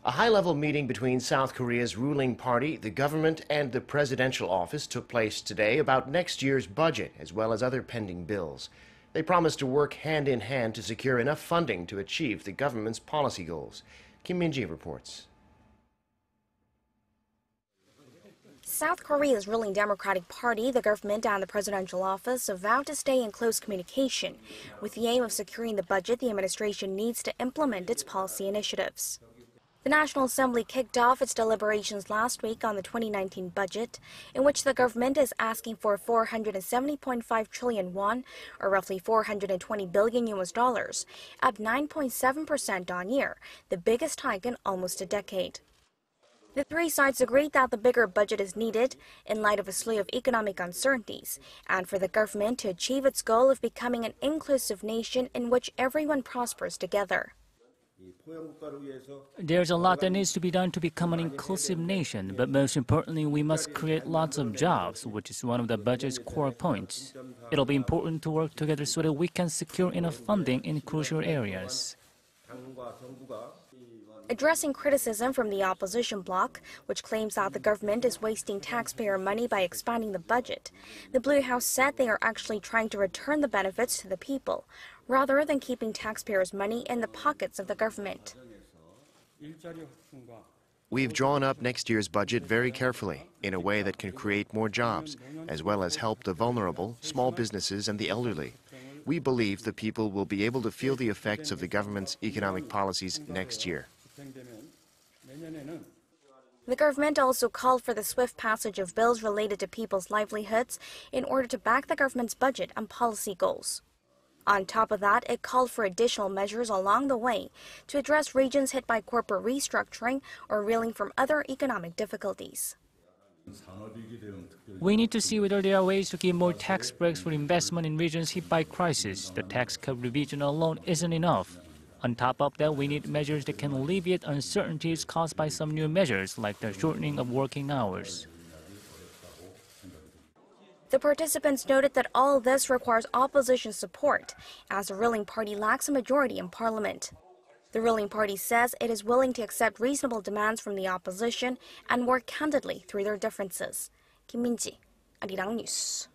A high-level meeting between South Korea's ruling party, the government, and the presidential office took place today about next year's budget, as well as other pending bills. They promised to work hand in hand to secure enough funding to achieve the government's policy goals. Kim Min-ji reports. South Korea's ruling Democratic Party, the government, and the presidential office have vowed to stay in close communication with the aim of securing the budget the administration needs to implement its policy initiatives. The National Assembly kicked off its deliberations last week on the 2019 budget, in which the government is asking for 470.5 trillion won, or roughly $420 billion, up 9.7% on year, the biggest hike in almost a decade. The three sides agreed that the bigger budget is needed in light of a slew of economic uncertainties, and for the government to achieve its goal of becoming an inclusive nation in which everyone prospers together. There's a lot that needs to be done to become an inclusive nation, but most importantly, we must create lots of jobs, which is one of the budget's core points. It'll be important to work together so that we can secure enough funding in crucial areas. Addressing criticism from the opposition bloc, which claims that the government is wasting taxpayer money by expanding the budget, the Blue House said they are actually trying to return the benefits to the people, rather than keeping taxpayers' money in the pockets of the government. We've drawn up next year's budget very carefully, in a way that can create more jobs, as well as help the vulnerable, small businesses, and the elderly. We believe the people will be able to feel the effects of the government's economic policies next year. The government also called for the swift passage of bills related to people's livelihoods in order to back the government's budget and policy goals. On top of that, it called for additional measures along the way to address regions hit by corporate restructuring or reeling from other economic difficulties. We need to see whether there are ways to give more tax breaks for investment in regions hit by crisis. The tax cut revision alone isn't enough. On top of that, we need measures that can alleviate uncertainties caused by some new measures, like the shortening of working hours. The participants noted that all this requires opposition support, as the ruling party lacks a majority in parliament. The ruling party says it is willing to accept reasonable demands from the opposition and work candidly through their differences. Kim Min-ji, Arirang News.